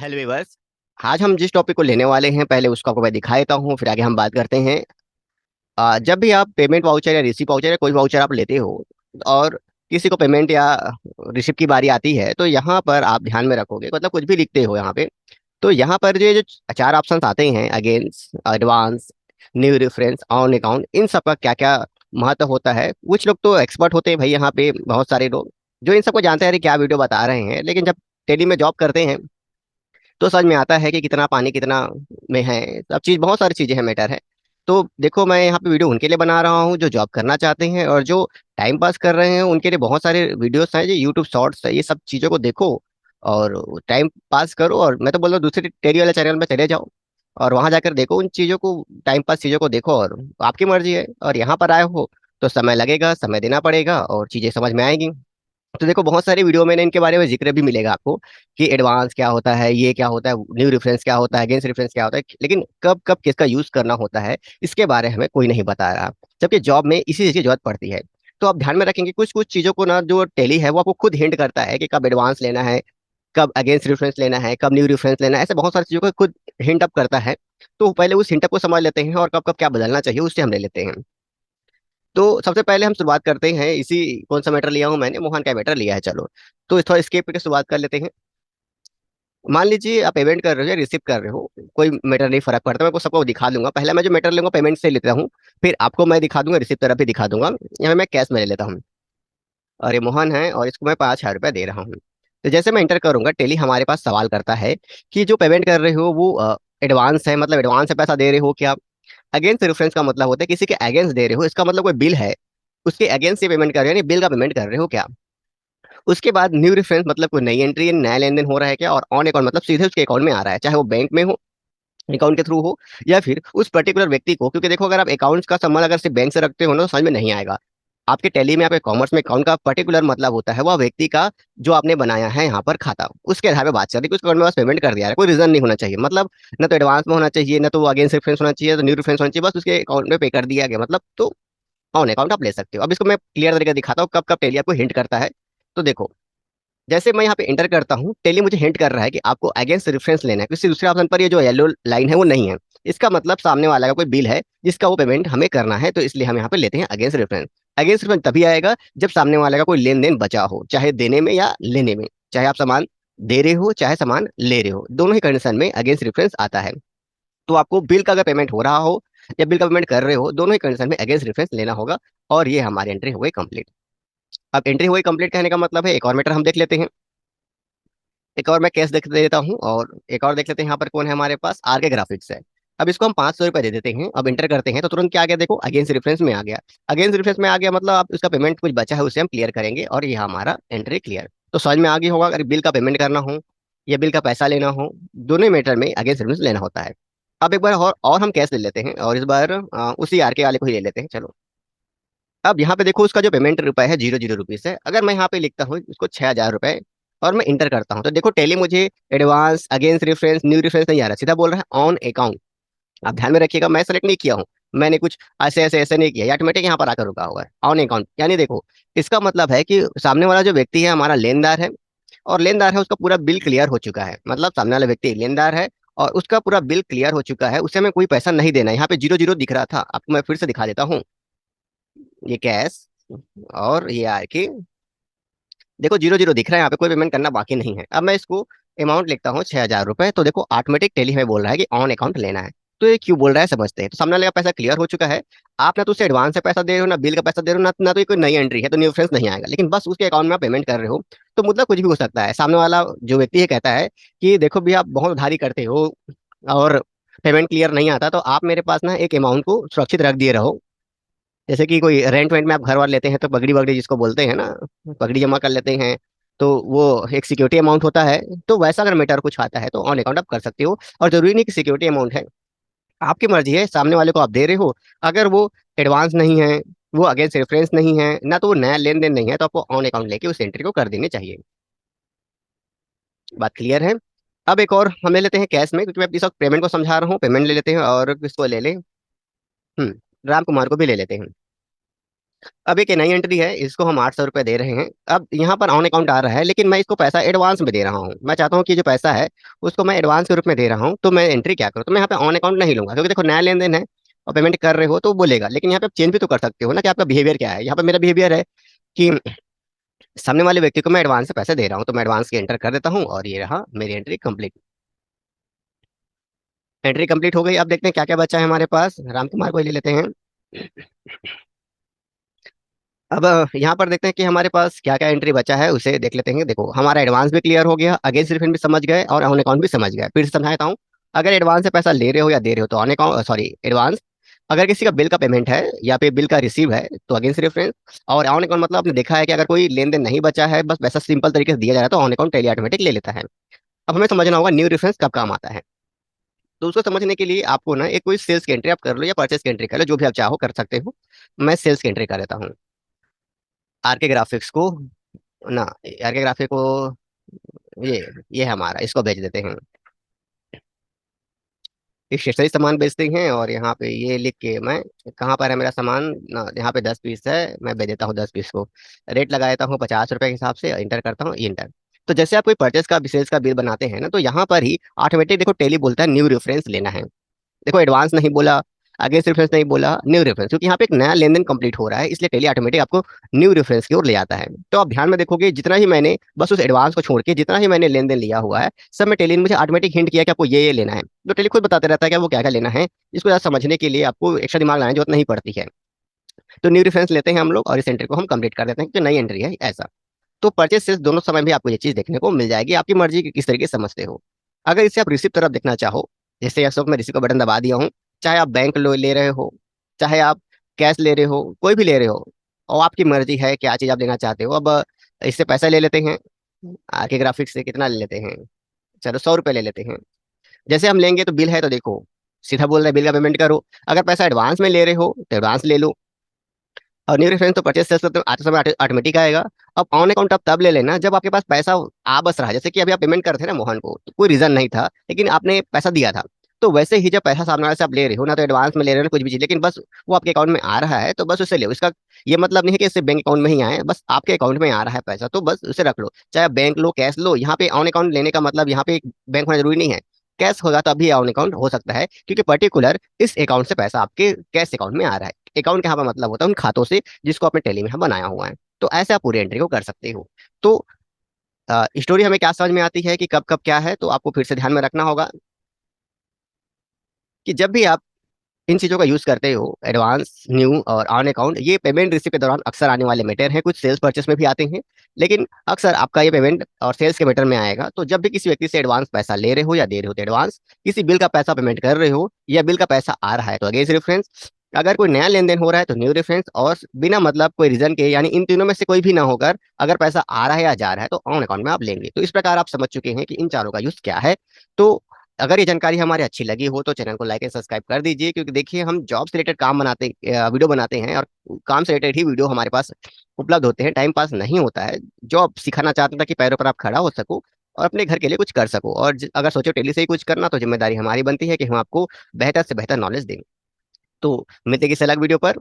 Hello viewers. आज हम जिस टॉपिक को लेने वाले हैं पहले उसको आपको मैं दिखा देता हूँ, फिर आगे हम बात करते हैं। जब भी आप पेमेंट वाउचर या रिसीप वाउचर या कोई वाउचर आप लेते हो और किसी को पेमेंट या रिसीप की बारी आती है, तो यहाँ पर आप ध्यान में रखोगे, मतलब कुछ भी लिखते हो यहाँ पे, तो यहाँ पर जो जो चार ऑप्शंस आते हैं, against, advance, new reference, on account, इन सब का क्या क्या महत्व होता है। कुछ लोग तो एक्सपर्ट होते हैं भाई, यहाँ पे बहुत सारे लोग जो इन सबको जानते हैं, अरे क्या वीडियो बता रहे हैं, लेकिन जब टेली में जॉब करते हैं तो समझ में आता है कि कितना पानी कितना में है। सब चीज़, बहुत सारी चीज़ें हैं, मैटर है। तो देखो, मैं यहाँ पे वीडियो उनके लिए बना रहा हूँ जो जॉब करना चाहते हैं, और जो टाइम पास कर रहे हैं उनके लिए बहुत सारे वीडियोस हैं, जो यूट्यूब शॉर्ट्स है, ये सब चीज़ों को देखो और टाइम पास करो। और मैं तो बोल रहा हूँ दूसरे टेली वाले चैनल में चले जाओ और वहां जाकर देखो उन चीज़ों को, टाइम पास चीज़ों को देखो, और आपकी मर्जी है। और यहाँ पर आए हो तो समय लगेगा, समय देना पड़ेगा और चीज़ें समझ में आएंगी। तो देखो, बहुत सारी वीडियो में इनके बारे में जिक्र भी मिलेगा आपको कि एडवांस क्या होता है, ये क्या होता है, न्यू रेफरेंस क्या होता है, अगेंस्ट रेफरेंस क्या होता है, लेकिन कब कब किसका यूज करना होता है इसके बारे में हमें कोई नहीं बता रहा, जबकि जॉब में इसी चीज की जरूरत पड़ती है। तो आप ध्यान में रखेंगे कुछ कुछ चीजों को ना, जो टेली है वो आपको खुद हिंट करता है कि कब एडवांस लेना है, कब अगेंस्ट रेफरेंस लेना है, कब न्यू रेफरेंस लेना है, ऐसे बहुत सारी चीजों को खुद हिंट अप करता है। तो पहले उस हिंट अप को समझ लेते हैं और कब कब क्या बदलना चाहिए उससे हम ले लेते हैं। तो सबसे पहले हम शुरुआत करते हैं इसी, कौन सा मैटर लिया हूं मैंने, मोहन का मैटर लिया है, चलो। तो थोड़ा स्केप करके शुरुआत कर लेते हैं। मान लीजिए आप पेमेंट कर रहे हो या रिसीव कर रहे हो, कोई मैटर नहीं, फर्क पड़ता, मैं को सबको दिखा दूंगा। पहले मैं जो मैटर लूंगा पेमेंट से लेता हूँ, फिर आपको मैं दिखा दूंगा, रिसीव तरफ भी दिखा दूंगा। यहाँ मैं कैश में ले लेता हूँ, और ये मोहन है और इसको मैं 5,000 रुपये दे रहा हूँ। तो जैसे मैं इंटर करूंगा, टेली हमारे पास सवाल करता है कि जो पेमेंट कर रहे हो वो एडवांस है, मतलब एडवांस से पैसा दे रहे हो क्या। अगेंस्ट रेफरेंस का मतलब होता है किसी के अगेंस्ट दे रहे हो, इसका मतलब कोई बिल है उसके अगेंस्ट से पेमेंट कर रहे हो, यानी बिल का पेमेंट कर रहे हो क्या। उसके बाद न्यू रेफरेंस मतलब कोई नई एंट्री है, नया लेन देन हो रहा है क्या। और ऑन अकाउंट मतलब सीधे उसके अकाउंट में आ रहा है, चाहे वो बैंक में हो, अकाउंट के थ्रू हो, या फिर उस पर्टिकुलर व्यक्ति को। क्योंकि देखो, अगर आप अकाउंट्स का संबंध अगर सिर्फ बैंक से रखते हो ना, तो समझ में नहीं आएगा। आपके टैली में, आपके कॉमर्स में अकाउंट का पर्टिकुलर मतलब होता है वह व्यक्ति का जो आपने बनाया है यहाँ पर खाता, उसके आधार पर बात चल रही है कि उस अकाउंट में बस पेमेंट कर दिया है, कोई रीजन नहीं होना चाहिए। मतलब ना तो एडवांस में होना चाहिए, ना तो अगेंस्ट रेफरेंस होना चाहिए, तो न्यू रेफरेंस होना चाहिए, बस उसके अकाउंट में पे कर दिया गया, मतलब तो ऑन अकाउंट आप ले सकते हो। अब इसको मैं क्लियर तरीके से दिखाता हूँ कब कब टेली आपको हिंट करता है। तो देखो, जैसे मैं यहाँ पे इंटर करता हूँ, टेली मुझे हिंट कर रहा है कि आपको अगेंस्ट रेफरेंस लेना है, किसी दूसरे ऑप्शन पर ये जो येलो लाइन है वो नहीं है। इसका मतलब सामने वाला का कोई बिल है जिसका वो पेमेंट हमें करना है, तो इसलिए हम यहाँ पे लेते हैं अगेंस्ट रेफरेंस। अगेंस्ट रेफरेंस तभी आएगा जब सामने वाले का कोई लेन देन बचा हो, चाहे देने में या लेने में, चाहे आप सामान दे रहे हो चाहे सामान ले रहे हो, दोनों ही कंडीशन में अगेंस्ट रेफरेंस आता है। तो आपको बिल का अगर पेमेंट हो रहा हो या बिल का पेमेंट कर रहे हो, दोनों ही कंडीशन में अगेंस्ट रेफरेंस लेना होगा। और ये हमारी एंट्री हो गई कंप्लीट। अब एंट्री हो गई कंप्लीट कहने का मतलब है, एक और मैटर हम देख लेते हैं। एक और मैं केस देख देता हूँ, और एक और देख लेते हैं यहाँ पर कौन है हमारे पास, आर के ग्राफिक्स है। अब इसको हम 500 रुपये दे देते हैं। अब इंटर करते हैं तो तुरंत क्या आ गया, देखो अगेंस्ट रेफरेंस में आ गया। अगेंस्ट रेफरेंस में आ गया मतलब आप उसका पेमेंट कुछ बचा है उसे हम क्लियर करेंगे, और ये हमारा एंट्री क्लियर। तो समझ में आ गया होगा, अगर बिल का पेमेंट करना हो या बिल का पैसा लेना हो, दोनों मैटर में अगेंस्ट रेफरेंस लेना होता है। अब एक बार और हम कैश ले लेते हैं, और इस बार उसी आर के वाले को ही ले लेते हैं, चलो। अब यहाँ पे देखो, उसका जो पेमेंट रुपए है 00 रुपीज है। अगर मैं यहाँ पे लिखता हूँ उसको 6,000 रुपए और मैं इंटर करता हूँ, तो देखो टेली मुझे advance, against reference, new reference नहीं आ रहा, सीधा बोल रहा है ऑन अकाउंट। आप ध्यान में रखिएगा, मैं सेलेक्ट नहीं किया हूँ, मैंने कुछ ऐसे ऐसे ऐसे नहीं किया, ऑटोमेटिक यहाँ पर आकर रुका हुआ है ऑन अकाउंट। यानी देखो, इसका मतलब है कि सामने वाला जो व्यक्ति है हमारा लेनदार है, और लेनदार है उसका पूरा बिल क्लियर हो चुका है, मतलब सामने वाला व्यक्ति लेनदार है और उसका पूरा बिल क्लियर हो चुका है, उसे हमें कोई पैसा नहीं देना है। यहाँ पे 00 दिख रहा था, आपको मैं फिर से दिखा देता हूँ, ये कैश और ये आर के, देखो 00 दिख रहा है, यहाँ पे कोई पेमेंट करना बाकी नहीं है। अब मैं इसको अमाउंट लिखता हूँ 6,000 रुपए, तो देखो ऑटोमेटिक टेली हमें बोल रहा है कि ऑन अकाउंट लेना है। तो ये क्यों बोल रहा है समझते हैं। तो सामने वाले का पैसा क्लियर हो चुका है, आप ना तो उससे एडवांस से पैसा दे रहे हो, ना बिल का पैसा दे रहे हो, ना तो ये कोई नई एंट्री है, तो न्यू रेफरेंस नहीं आएगा, लेकिन बस उसके अकाउंट में आप पेमेंट कर रहे हो। तो मतलब कुछ भी हो सकता है, सामने वाला जो व्यक्ति है कहता है कि देखो भी आप बहुत उधारी करते हो और पेमेंट क्लियर नहीं आता, तो आप मेरे पास ना एक अमाउंट को सुरक्षित रख दिए रहो। जैसे कि कोई रेंट वेंट में आप घर वार लेते हैं तो पगड़ी वगड़ी जिसको बोलते हैं ना, पगड़ी जमा कर लेते हैं, तो वो एक सिक्योरिटी अमाउंट होता है। तो वैसा अगर मैटर कुछ आता है तो ऑन अकाउंट आप कर सकते हो, और जरूरी नहीं कि सिक्योरिटी अमाउंट है, आपकी मर्जी है, सामने वाले को आप दे रहे हो। अगर वो एडवांस नहीं है, वो अगेंस्ट रेफरेंस नहीं है, ना तो वो नया लेन देन नहीं है, तो आपको ऑन अकाउंट लेके उस एंट्री को कर देनी चाहिए। बात क्लियर है। अब एक और हम ले लेते हैं कैश में, क्योंकि मैं इस वक्त पेमेंट को समझा रहा हूँ, पेमेंट ले लेते हैं और किसको ले लें, राम कुमार को भी ले लेते हैं। अब एक नई एंट्री है, इसको हम 800 रुपये दे रहे हैं। अब यहाँ पर ऑन अकाउंट आ रहा है, लेकिन मैं इसको पैसा एडवांस में दे रहा हूँ। मैं चाहता हूँ कि जो पैसा है उसको मैं एडवांस के रूप में दे रहा हूँ। तो मैं एंट्री क्या करूँ, तो मैं यहाँ पे ऑन अकाउंट नहीं लूंगा, क्योंकि देखो नया लेन देन है और पेमेंट कर रहे हो तो बोलेगा। लेकिन यहाँ पे चेंज भी तो कर सकते हो ना कि आपका बिहेवियर क्या है। यहाँ पे मेरा बिहेवियर है कि सामने वाले व्यक्ति को मैं एडवांस से पैसे दे रहा हूँ, तो मैं एडवांस की एंटर कर देता हूँ और ये रहा मेरी एंट्री कंप्लीट। एंट्री कंप्लीट हो गई। अब देखते हैं क्या क्या बचा है हमारे पास। राम कुमार को ही ले लेते हैं। अब यहाँ पर देखते हैं कि हमारे पास क्या क्या एंट्री बचा है, उसे देख लेते हैं। देखो हमारा एडवांस भी क्लियर हो गया, अगेंस्ट रिफंड भी समझ गए और ऑन अकाउंट भी समझ गए। फिर से समझाता हूँ। अगर एडवांस से पैसा ले रहे हो या दे रहे हो तो ऑन अकाउंट, सॉरी एडवांस। अगर किसी का बिल का पेमेंट है या फिर बिल का रिसीव है तो अगेंस्ट रेफरेंस। और ऑन अकाउंट मतलब आपने देखा है कि अगर कोई लेन देन नहीं बचा है, बस पैसा सिंपल तरीके से दिया जा रहा है, तो ऑन अकाउंट टैली ऑटोमेटिक ले लेता है। अब हमें समझना होगा न्यू रेफरेंस कब काम आता है। तो उसको समझने के लिए आपको ना एक कोई सेल्स की एंट्री आप कर लो या परचेस की एंट्री कर लो, जो भी आप चाहो कर सकते हो। मैं सेल्स की एंट्री कर देता हूँ। आर के ग्राफिक्स को ना, आर के ग्राफिक को ये ये हमारा इसको भेज देते हैं। स्टेशनरी सामान बेचते हैं और यहाँ पे ये लिख के मैं, कहाँ पर है मेरा सामान ना, यहाँ पे 10 पीस है, मैं भेज देता हूँ 10 पीस को। रेट लगा देता हूँ 50 रुपए के हिसाब से, इंटर करता हूँ इंटर। तो जैसे आप कोई परचेस का सेल्स का बिल बनाते हैं ना, तो यहाँ पर ही ऑटोमेटिक देखो टेली बोलता है न्यू रेफरेंस लेना है। देखो एडवांस नहीं बोला, आगे से रेफरेंस नहीं बोला, न्यू रेफरेंस, क्योंकि यहाँ पे एक नया लेन देन कंप्लीट हो रहा है, इसलिए टेली ऑटोमेटिक आपको न्यू रेफरेंस की ओर ले आता है। तो आप ध्यान में देखोगे जितना ही मैंने बस उस एडवांस को छोड़ के जितना ही मैंने लेन देन लिया हुआ है, सब में टेली ने मुझे ऑटोमेटिक हिंट किया कि आपको ये लेना है। तो टेली खुद बताते रहता है कि वो क्या क्या लेना है। इसको ज़्यादा समझने के लिए आपको एक्स्ट्रा दिमाग लगाने की जरूरत नहीं पड़ती है। तो न्यू रेफरेंस लेते हैं हम लोग और इस एंट्री को हम कंप्लीट कर देते हैं, क्योंकि नई एंट्री है ऐसा। तो परचेस सेल्स दोनों समय भी आपको ये चीज देखने को मिल जाएगी, आपकी मर्जी की किस तरीके से समझते हो। अगर इसे आप रिसिप्ट तरफ देखना चाहो, जैसे इस वक्त मैं रिसिप्ट का बटन दबा दिया हूँ। चाहे आप बैंक लो ले रहे हो, चाहे आप कैश ले रहे हो, कोई भी ले रहे हो, और आपकी मर्जी है क्या चीज आप लेना चाहते हो। अब इससे पैसा ले लेते हैं। आके ग्राफिक्स से कितना ले लेते हैं, चलो 100 रुपये ले लेते हैं। जैसे हम लेंगे तो बिल है तो देखो सीधा बोल रहे हैं बिल का पेमेंट करो। अगर पैसा एडवांस में ले रहे हो तो एडवांस ले लो। और न्यू रेफरेंस तो परचेस सेल्स तो आते समय ऑटोमेटिक आएगा। अब ऑन अकाउंट आप तब ले लेना जब आपके पास पैसा आ बस रहा है। जैसे कि अभी आप पेमेंट करते थे ना मोहन को, तो कोई रीजन नहीं था लेकिन आपने पैसा दिया था। तो वैसे ही जब पैसा सामने वाले से आप ले रहे हो ना, तो एडवांस में ले रहे हो ना कुछ भी चीज, लेकिन बस वो आपके अकाउंट में आ रहा है तो बस उसे ले। इसका ये मतलब नहीं है कि इससे बैंक अकाउंट में ही आए, बस आपके अकाउंट में आ रहा है पैसा तो बस उसे रख लो। चाहे आप बैंक लो कैश लो, यहाँ पे ऑन अकाउंट लेने का मतलब यहाँ पे बैंक होना जरूरी नहीं है। कैश होगा तभी ऑन अकाउंट हो सकता है, क्योंकि पर्टिकुलर इस अकाउंट से पैसा आपके कैश अकाउंट में आ रहा है। अकाउंट यहाँ पर मतलब होता है उन खातों से जिसको आपने टेली में यहाँ बनाया हुआ है। तो ऐसे आप पूरी एंट्री को कर सकते हो। तो स्टोरी हमें क्या समझ में आती है कि कब कब क्या है, तो आपको फिर से ध्यान में रखना होगा कि जब भी आप इन चीजों का यूज करते हो, एडवांस न्यू और ऑन अकाउंट, ये पेमेंट रिसीव के दौरान अक्सर आने वाले मैटर हैं। कुछ सेल्स परचेस में भी आते हैं, लेकिन अक्सर आपका ये पेमेंट और सेल्स के मैटर में आएगा। तो जब भी किसी व्यक्ति से एडवांस पैसा ले रहे हो या दे रहे हो तो एडवांस, किसी बिल का पैसा पेमेंट कर रहे हो या बिल का पैसा आ रहा है तो अगेंस्ट रेफरेंस, अगर कोई नया लेन देन हो रहा है तो न्यू रेफरेंस, और बिना मतलब कोई रीजन के, यानी इन तीनों में से कोई भी ना होकर अगर पैसा आ रहा है या जा रहा है तो ऑन अकाउंट में आप लेंगे। तो इस प्रकार आप समझ चुके हैं कि इन चारों का यूज क्या है। तो अगर ये जानकारी हमारी अच्छी लगी हो तो चैनल को लाइक एंड सब्सक्राइब कर दीजिए, क्योंकि देखिए हम जॉब से रिलेटेड काम बनाते वीडियो बनाते हैं और काम से रिलेटेड ही वीडियो हमारे पास उपलब्ध होते हैं। टाइम पास नहीं होता है। जॉब सिखाना चाहते हैं कि पैरों पर आप खड़ा हो सको और अपने घर के लिए कुछ कर सको। और अगर सोचो टेली से ही कुछ करना, तो जिम्मेदारी हमारी बनती है कि हम आपको बेहतर से बेहतर नॉलेज दें। तो मिलते हैं किसी अलग वीडियो पर।